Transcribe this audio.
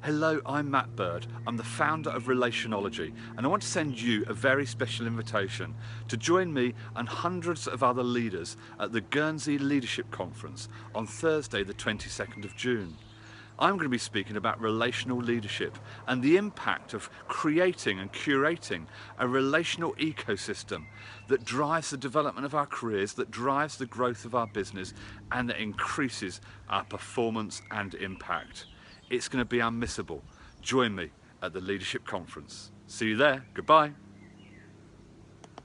Hello, I'm Matt Bird. I'm the founder of Relationology, and I want to send you a very special invitation to join me and hundreds of other leaders at the Guernsey Leadership Conference on Thursday the 22nd of June. I'm going to be speaking about relational leadership and the impact of creating and curating a relational ecosystem that drives the development of our careers, that drives the growth of our business, and that increases our performance and impact. It's going to be unmissable. Join me at the Leadership Conference. See you there. Goodbye.